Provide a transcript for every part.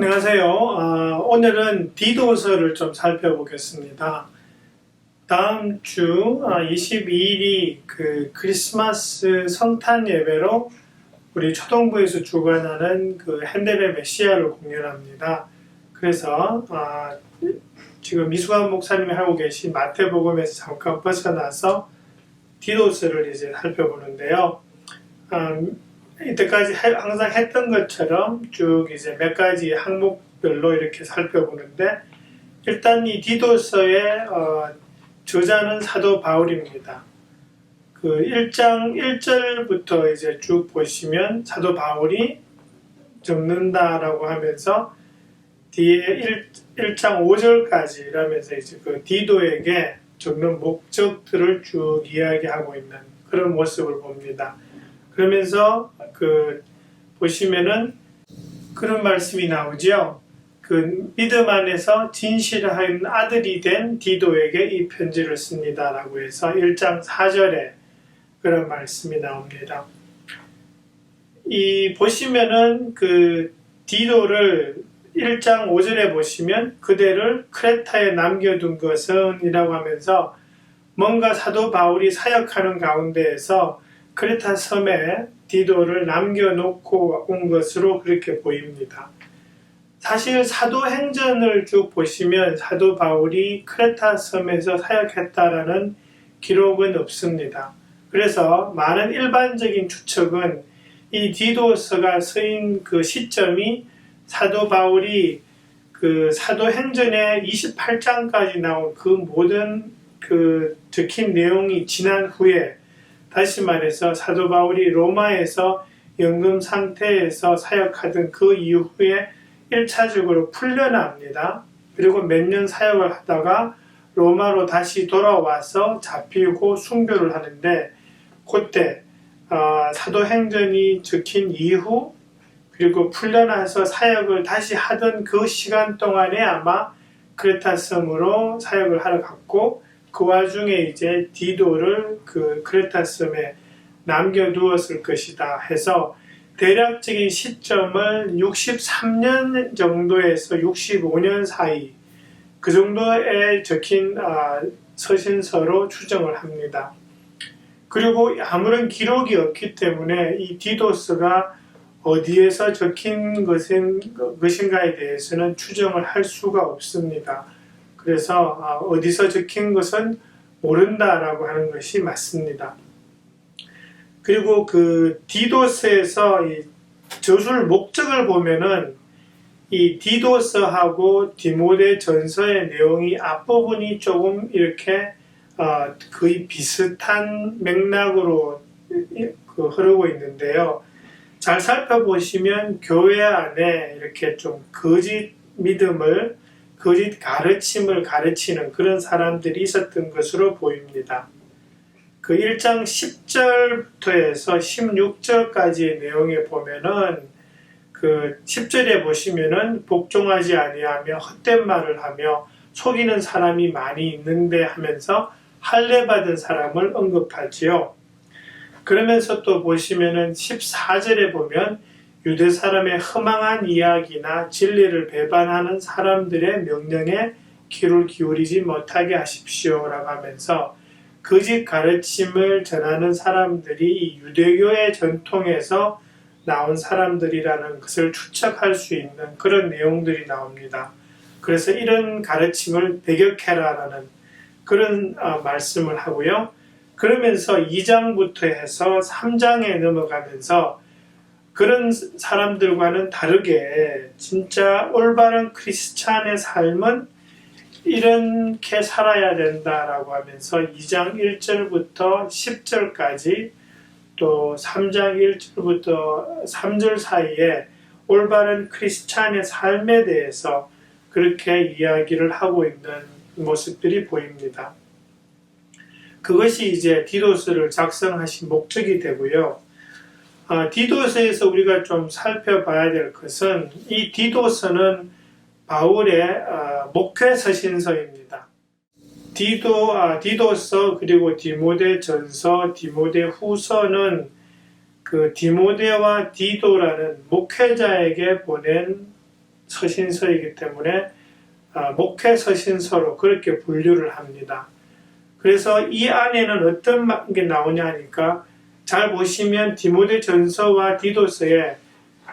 안녕하세요. 오늘은 디도서를 좀 살펴보겠습니다. 다음 주 22일이 그 크리스마스 성탄 예배로 우리 초동부에서 주관하는 그 핸델의 메시아를 공연합니다. 그래서 지금 이수환 목사님이 하고 계신 마태복음에서 잠깐 벗어나서 디도서를 이제 살펴보는데요. 이때까지 항상 했던 것처럼 쭉 이제 몇 가지 항목별로 이렇게 살펴보는데, 일단 이 디도서의 저자는 사도 바울입니다. 그 1장 1절부터 이제 쭉 보시면 사도 바울이 적는다라고 하면서 뒤에 1장 5절까지 이러면서 이제 그 디도에게 적는 목적들을 쭉 이야기하고 있는 그런 모습을 봅니다. 그러면서 보시면은 그런 말씀이 나오죠. 그 믿음 안에서 진실한 아들이 된 디도에게 이 편지를 씁니다 라고 해서 1장 4절에 그런 말씀이 나옵니다. 보시면은 그 디도를 1장 5절에 보시면 그대를 크레타에 남겨둔 것은 이라고 하면서 뭔가 사도 바울이 사역하는 가운데에서 크레타 섬에 디도를 남겨놓고 온 것으로 그렇게 보입니다. 사실 사도행전을 쭉 보시면 사도 바울이 크레타 섬에서 사역했다라는 기록은 없습니다. 그래서 많은 일반적인 추측은 이 디도서가 쓰인 그 시점이 사도 바울이 그 사도행전의 28장까지 나온 그 모든 그 적힌 내용이 지난 후에, 다시 말해서 사도 바울이 로마에서 연금 상태에서 사역하던 그 이후에 1차적으로 풀려납니다. 그리고 몇 년 사역을 하다가 로마로 다시 돌아와서 잡히고 순교를 하는데, 그때 사도행전이 적힌 이후 그리고 풀려나서 사역을 다시 하던 그 시간 동안에 아마 크레타 섬으로 사역을 하러 갔고, 그 와중에 이제 디도를 그 크레타 섬에 남겨두었을 것이다 해서 대략적인 시점을 63년 정도에서 65년 사이 그 정도에 적힌 서신서로 추정을 합니다. 그리고 아무런 기록이 없기 때문에 이 디도서가 어디에서 적힌 것인가에 대해서는 추정을 할 수가 없습니다. 그래서 어디서 적힌 것은 모른다라고 하는 것이 맞습니다. 그리고 그 디도서에서 이 저술 목적을 보면은 이 디도서하고 디모데 전서의 내용이 앞부분이 조금 이렇게 거의 비슷한 맥락으로 흐르고 있는데요. 잘 살펴보시면 교회 안에 이렇게 좀 거짓 믿음을, 거짓 가르침을 가르치는 그런 사람들이 있었던 것으로 보입니다. 그 1장 10절부터 해서 16절까지의 내용에 보면은 그 10절에 보시면은 복종하지 아니하며 헛된 말을 하며 속이는 사람이 많이 있는데 하면서 할례받은 사람을 언급하지요. 그러면서 또 보시면은 14절에 보면 유대 사람의 허망한 이야기나 진리를 배반하는 사람들의 명령에 귀를 기울이지 못하게 하십시오라고 하면서 거짓 가르침을 전하는 사람들이 이 유대교의 전통에서 나온 사람들이라는 것을 추측할 수 있는 그런 내용들이 나옵니다. 그래서 이런 가르침을 배격해라라는 그런 말씀을 하고요. 그러면서 2장부터 해서 3장에 넘어가면서 그런 사람들과는 다르게 진짜 올바른 크리스찬의 삶은 이렇게 살아야 된다라고 하면서 2장 1절부터 10절까지 또 3장 1절부터 3절 사이에 올바른 크리스찬의 삶에 대해서 그렇게 이야기를 하고 있는 모습들이 보입니다. 그것이 이제 디도서를 작성하신 목적이 되고요. 디도서에서 우리가 좀 살펴봐야 될 것은 이 디도서는 바울의 목회 서신서입니다. 디도서 그리고 디모데 전서, 디모데 후서는 그 디모데와 디도라는 목회자에게 보낸 서신서이기 때문에 목회 서신서로 그렇게 분류를 합니다. 그래서 이 안에는 어떤 게 나오냐 하니까 잘 보시면 디모데전서와 디도서에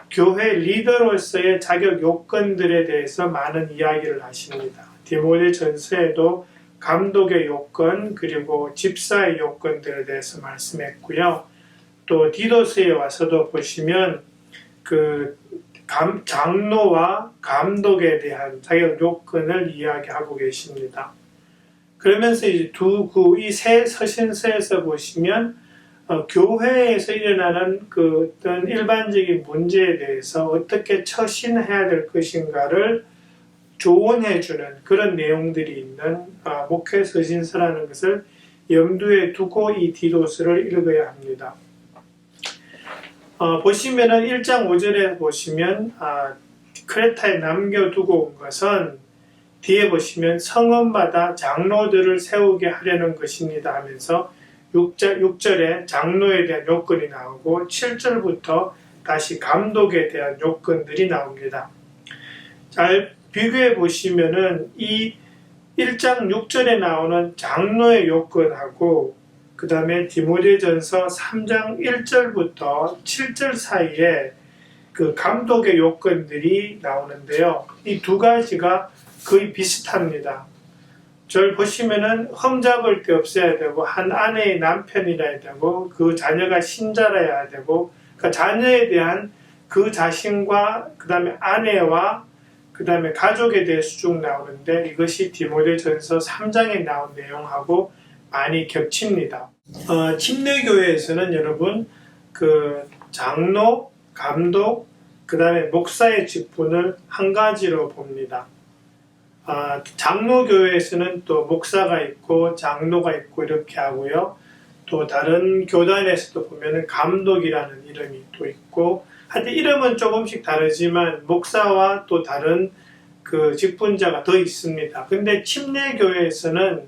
교회 리더로서의 자격 요건들에 대해서 많은 이야기를 하십니다. 디모데전서에도 감독의 요건 그리고 집사의 요건들에 대해서 말씀했고요. 또 디도서에 와서도 보시면 그 장로와 감독에 대한 자격 요건을 이야기하고 계십니다. 그러면서 이제 이 세 서신서에서 보시면 교회에서 일어나는 그 어떤 일반적인 문제에 대해서 어떻게 처신해야 될 것인가를 조언해주는 그런 내용들이 있는 목회 서신서라는 것을 염두에 두고 이 디도서를 읽어야 합니다. 보시면은 1장 5절에 보시면 크레타에 남겨두고 온 것은 뒤에 보시면 성읍마다 장로들을 세우게 하려는 것입니다 하면서 6절에 장로에 대한 요건이 나오고 7절부터 다시 감독에 대한 요건들이 나옵니다. 잘 비교해 보시면은 이 1장 6절에 나오는 장로의 요건하고 그 다음에 디모데전서 3장 1절부터 7절 사이에 그 감독의 요건들이 나오는데요. 이 두 가지가 거의 비슷합니다. 저를 보시면은 흠잡을 데 없어야 되고 한 아내의 남편이라야 되고 그 자녀가 신자라야 되고 그 자녀에 대한 그 자신과 그 다음에 아내와 그 다음에 가족에 대해서 쭉 나오는데 이것이 디모데전서 3장에 나온 내용하고 많이 겹칩니다. 침례교회에서는 여러분 그 장로, 감독, 그 다음에 목사의 직분을 한 가지로 봅니다. 장로교회에서는 또 목사가 있고 장로가 있고 이렇게 하고요. 또 다른 교단에서도 보면은 감독이라는 이름이 또 있고 하여튼 이름은 조금씩 다르지만 목사와 또 다른 그 직분자가 더 있습니다. 근데 침례교회에서는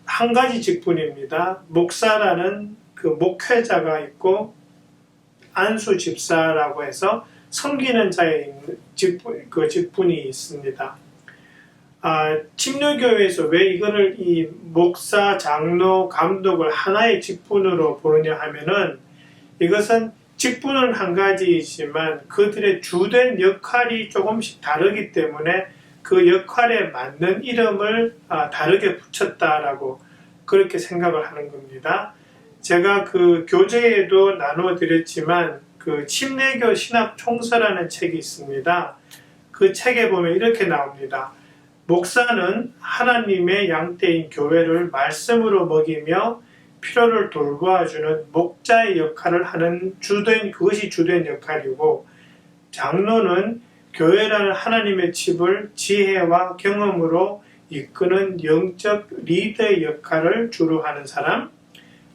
한 가지 직분입니다. 목사라는 그 목회자가 있고 안수 집사라고 해서 섬기는 자의 직분이 있습니다. 침례교회에서 왜 이거를 이 목사, 장로, 감독을 하나의 직분으로 보느냐 하면은 이것은 직분은 한 가지이지만 그들의 주된 역할이 조금씩 다르기 때문에 그 역할에 맞는 이름을 다르게 붙였다라고 그렇게 생각을 하는 겁니다. 제가 그 교재에도 나누어 드렸지만 그 침례교 신학 총서라는 책이 있습니다. 그 책에 보면 이렇게 나옵니다. 목사는 하나님의 양떼인 교회를 말씀으로 먹이며 필요를 돌보아주는 목자의 역할을 하는 그것이 주된 역할이고 장로는 교회라는 하나님의 집을 지혜와 경험으로 이끄는 영적 리더의 역할을 주로 하는 사람,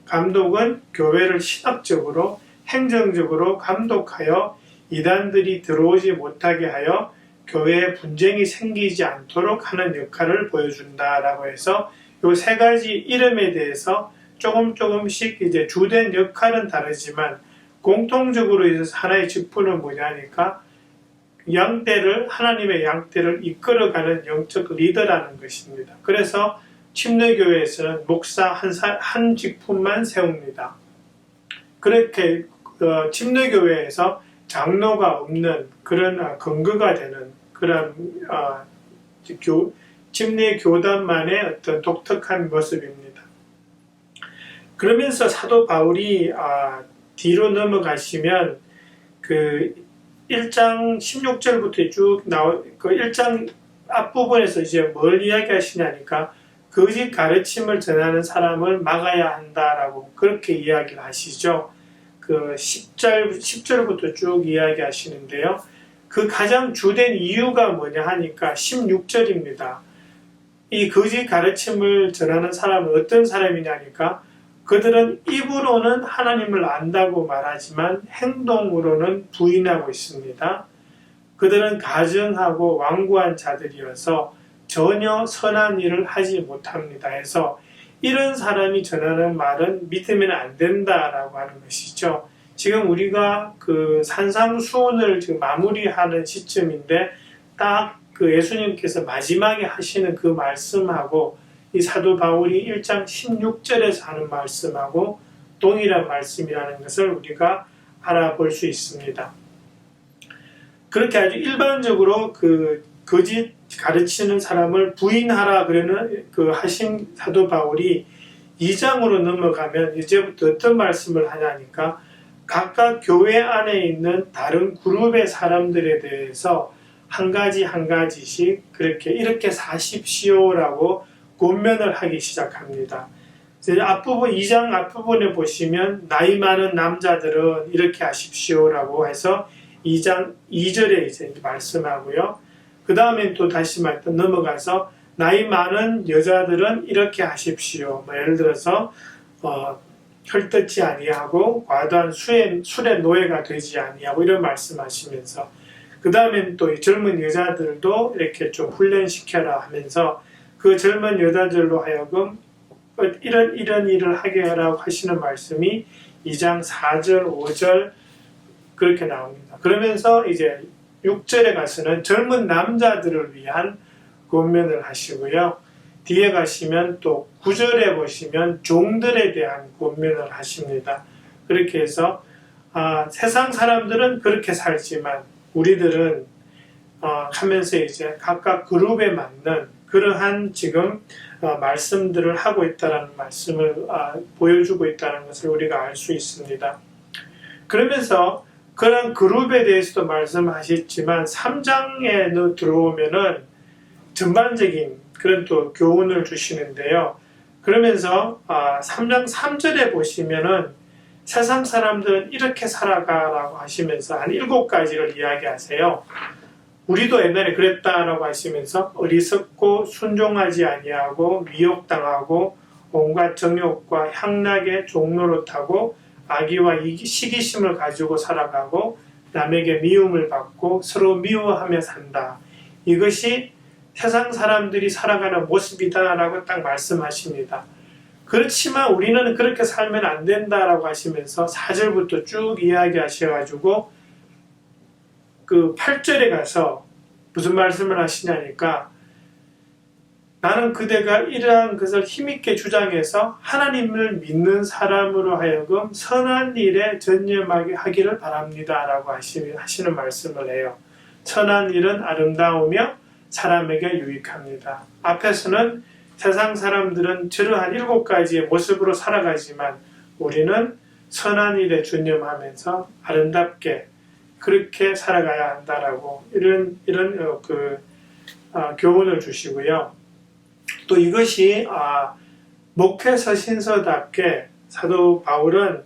감독은 교회를 신학적으로 행정적으로 감독하여 이단들이 들어오지 못하게 하여 교회에 분쟁이 생기지 않도록 하는 역할을 보여준다라고 해서 이 세 가지 이름에 대해서 조금씩 이제 주된 역할은 다르지만 공통적으로 있어서 하나의 직분은 뭐냐니까 하나님의 양떼를 이끌어가는 영적 리더라는 것입니다. 그래서 침례교회에서는 목사 한 직분만 세웁니다. 그렇게 침례교회에서 장로가 없는 그런 근거가 되는 그런 침례교단만의 어떤 독특한 모습입니다. 그러면서 사도 바울이 뒤로 넘어가시면 그 1장 16절부터 쭉 그 1장 앞부분에서 이제 뭘 이야기하시냐니까 거짓 가르침을 전하는 사람을 막아야 한다라고 그렇게 이야기를 하시죠. 그 10절부터 쭉 이야기하시는데요. 그 가장 주된 이유가 뭐냐 하니까 16절입니다. 이 거짓 가르침을 전하는 사람은 어떤 사람이냐니까 그들은 입으로는 하나님을 안다고 말하지만 행동으로는 부인하고 있습니다. 그들은 가증하고 완고한 자들이어서 전혀 선한 일을 하지 못합니다. 해서 이런 사람이 전하는 말은 믿으면 안 된다라고 하는 것이죠. 지금 우리가 그 산상수훈을 지금 마무리하는 시점인데 딱 그 예수님께서 마지막에 하시는 그 말씀하고 이 사도 바울이 1장 16절에서 하는 말씀하고 동일한 말씀이라는 것을 우리가 알아볼 수 있습니다. 그렇게 아주 일반적으로 그 거짓 가르치는 사람을 부인하라 그러는 그 하신 사도 바울이 2장으로 넘어가면 이제부터 어떤 말씀을 하냐니까 각각 교회 안에 있는 다른 그룹의 사람들에 대해서 한 가지씩 그렇게 이렇게 사십시오라고 권면을 하기 시작합니다. 앞부분 2장 앞부분에 보시면 나이 많은 남자들은 이렇게 하십시오라고 해서 2장 2절에 이제 말씀하고요. 그 다음에 또 다시 넘어가서 나이 많은 여자들은 이렇게 하십시오. 예를 들어서 혈뜯지 아니하고 과도한 술의 노예가 되지 아니하고 이런 말씀하시면서 그 다음엔 또 젊은 여자들도 이렇게 좀 훈련시켜라 하면서 그 젊은 여자들로 하여금 이런 일을 하게 하라고 하시는 말씀이 2장 4절, 5절 그렇게 나옵니다. 그러면서 이제 6절에 가서는 젊은 남자들을 위한 권면을 하시고요. 뒤에 가시면 또 9절에 보시면 종들에 대한 권면을 하십니다. 그렇게 해서 세상 사람들은 그렇게 살지만 우리들은 하면서 이제 각각 그룹에 맞는 그러한 지금 말씀들을 하고 있다는 말씀을 보여주고 있다는 것을 우리가 알 수 있습니다. 그러면서 그런 그룹에 대해서도 말씀하셨지만 3장에 들어오면은 전반적인 그런 또 교훈을 주시는데요. 그러면서 3장 3절에 보시면은 세상 사람들은 이렇게 살아가라고 하시면서 한 7가지를 이야기하세요. 우리도 옛날에 그랬다라고 하시면서 어리석고 순종하지 아니하고 미혹당하고 온갖 정욕과 향락의 종노릇하고 악의와 시기심을 가지고 살아가고 남에게 미움을 받고 서로 미워하며 산다. 이것이 세상 사람들이 살아가는 모습이다라고 딱 말씀하십니다. 그렇지만 우리는 그렇게 살면 안 된다라고 하시면서 4절부터 쭉 이야기하셔가지고 그 8절에 가서 무슨 말씀을 하시냐니까 나는 그대가 이러한 것을 힘있게 주장해서 하나님을 믿는 사람으로 하여금 선한 일에 전념하게 하기를 바랍니다 라고 하시는 말씀을 해요. 선한 일은 아름다우며 사람에게 유익합니다. 앞에서는 세상 사람들은 저러한 7가지의 모습으로 살아가지만 우리는 선한 일에 전념하면서 아름답게 그렇게 살아가야 한다라고 이런 교훈을 주시고요. 또 이것이 목회 서신서답게 사도 바울은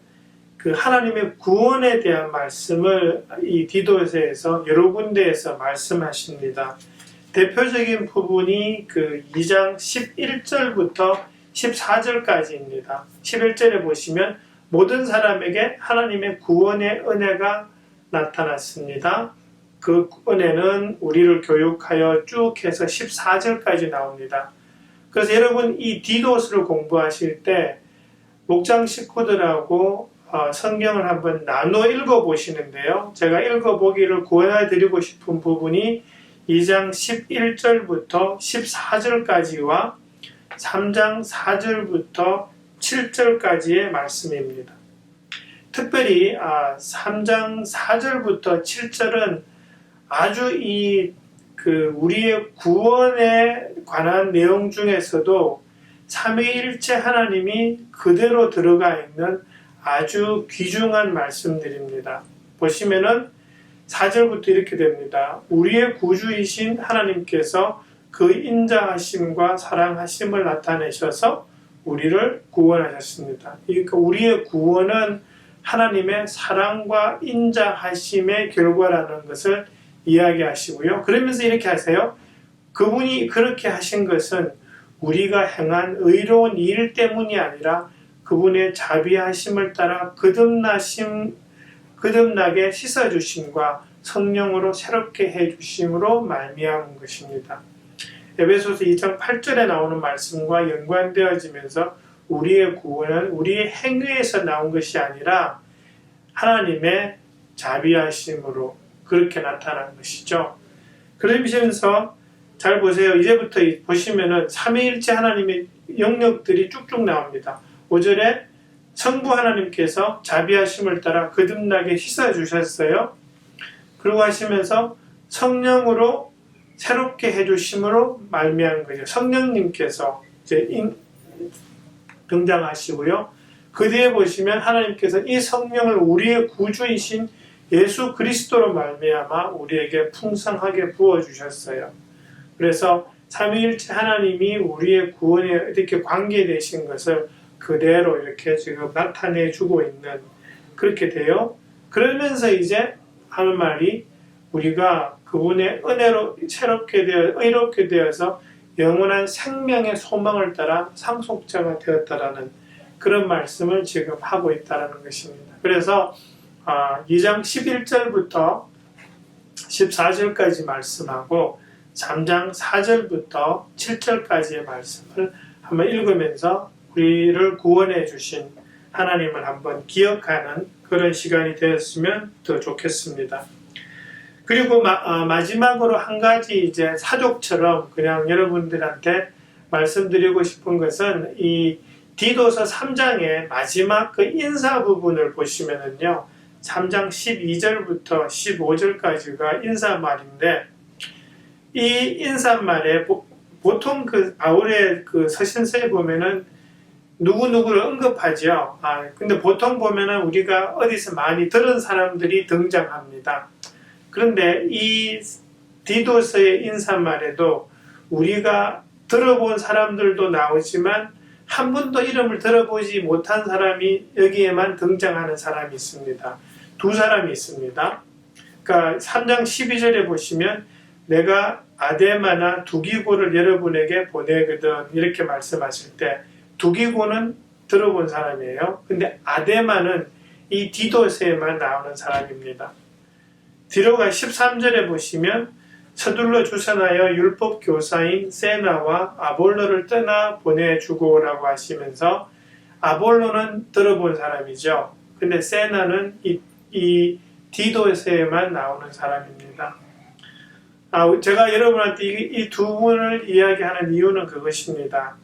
그 하나님의 구원에 대한 말씀을 이 디도서에서 여러 군데에서 말씀하십니다. 대표적인 부분이 그 2장 11절부터 14절까지입니다. 11절에 보시면 모든 사람에게 하나님의 구원의 은혜가 나타났습니다. 그 은혜는 우리를 교육하여 쭉 해서 14절까지 나옵니다. 그래서 여러분 이 디도서를 공부하실 때 목장 식구들하고 성경을 한번 나눠 읽어보시는데요. 제가 읽어보기를 권해드리고 싶은 부분이 2장 11절부터 14절까지와 3장 4절부터 7절까지의 말씀입니다. 특별히 3장 4절부터 7절은 아주 우리의 구원에 관한 내용 중에서도 삼위일체 하나님이 그대로 들어가 있는 아주 귀중한 말씀들입니다. 보시면은 4절부터 이렇게 됩니다. 우리의 구주이신 하나님께서 그 인자하심과 사랑하심을 나타내셔서 우리를 구원하셨습니다. 그러니까 우리의 구원은 하나님의 사랑과 인자하심의 결과라는 것을 이야기하시고요. 그러면서 이렇게 하세요. 그분이 그렇게 하신 것은 우리가 행한 의로운 일 때문이 아니라 그분의 자비하심을 따라 거듭나게 씻어주심과 성령으로 새롭게 해주심으로 말미암은 것입니다. 에베소서 2장 8절에 나오는 말씀과 연관되어지면서 우리의 구원은 우리의 행위에서 나온 것이 아니라 하나님의 자비하심으로 그렇게 나타난 것이죠. 그러면서 잘 보세요. 이제부터 보시면은 삼위일체 하나님의 영역들이 쭉쭉 나옵니다. 5절에 성부 하나님께서 자비하심을 따라 거듭나게 씻어주셨어요. 그러고 하시면서 성령으로 새롭게 해주심으로 말미암은 거죠. 성령님께서 이제 등장하시고요. 그 뒤에 보시면 하나님께서 이 성령을 우리의 구주이신 예수 그리스도로 말미암아 우리에게 풍성하게 부어주셨어요. 그래서 삼위일체 하나님이 우리의 구원에 이렇게 관계되신 것을 그대로 이렇게 지금 나타내주고 있는 그렇게 돼요. 그러면서 이제 하는 말이 우리가 그분의 은혜로 의롭게 되어서 영원한 생명의 소망을 따라 상속자가 되었다라는 그런 말씀을 지금 하고 있다는 것입니다. 그래서 2장 11절부터 14절까지 말씀하고 3장 4절부터 7절까지의 말씀을 한번 읽으면서 우리를 구원해 주신 하나님을 한번 기억하는 그런 시간이 되었으면 더 좋겠습니다. 그리고 마지막으로 한 가지 이제 사족처럼 그냥 여러분들한테 말씀드리고 싶은 것은 이 디도서 3장의 마지막 그 인사 부분을 보시면은요, 3장 12절부터 15절까지가 인사말인데, 이 인사말에 보통 그 바울의 그 서신서에 보면은 누구누구를 언급하죠. 근데 보통 보면은 우리가 어디서 많이 들은 사람들이 등장합니다. 그런데 이 디도서의 인사말에도 우리가 들어본 사람들도 나오지만 한 번도 이름을 들어보지 못한 사람이 여기에만 등장하는 사람이 있습니다. 두 사람이 있습니다. 그러니까 3장 12절에 보시면 내가 아데마나 두기고를 여러분에게 보내거든 이렇게 말씀하실 때 두기고는 들어본 사람이에요. 근데 아데마는 이 디도서에만 나오는 사람입니다. 뒤로가 13절에 보시면 서둘러 주선하여 율법 교사인 세나와 아볼로를 떠나 보내주고 라고 하시면서 아볼로는 들어본 사람이죠. 근데 세나는 이 디도서에만 나오는 사람입니다. 제가 여러분한테 이 두 분을 이야기하는 이유는 그것입니다.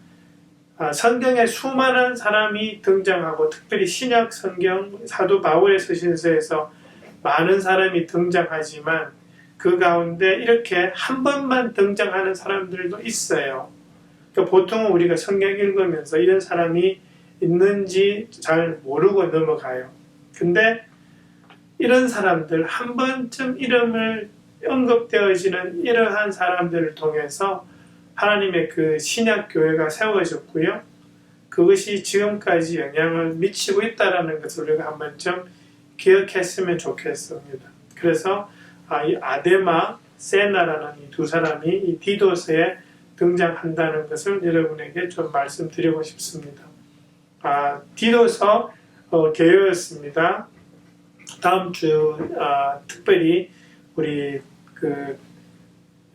성경에 수많은 사람이 등장하고 특별히 신약 성경 사도 바울의 서신서에서 많은 사람이 등장하지만 그 가운데 이렇게 한 번만 등장하는 사람들도 있어요. 그러니까 보통은 우리가 성경 읽으면서 이런 사람이 있는지 잘 모르고 넘어가요. 근데 이런 사람들 한 번쯤 이름을 언급되어지는 이러한 사람들을 통해서 하나님의 그 신약 교회가 세워졌고요. 그것이 지금까지 영향을 미치고 있다는 것을 우리가 한 번쯤 기억했으면 좋겠습니다. 그래서 이 아데마, 세나라는 이 두 사람이 이 디도서에 등장한다는 것을 여러분에게 좀 말씀드리고 싶습니다. 디도서 개요였습니다. 다음 주 특별히 우리 그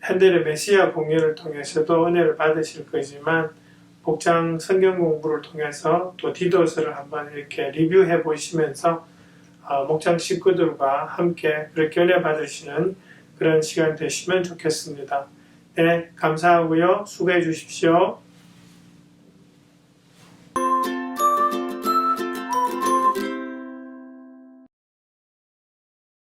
현대의 메시아 공연을 통해서도 은혜를 받으실 거지만 복장 성경 공부를 통해서 또 디도서를 한번 이렇게 리뷰해 보시면서 목장 식구들과 함께 그렇게 은혜 받으시는 그런 시간 되시면 좋겠습니다. 네, 감사하고요. 수고해 주십시오.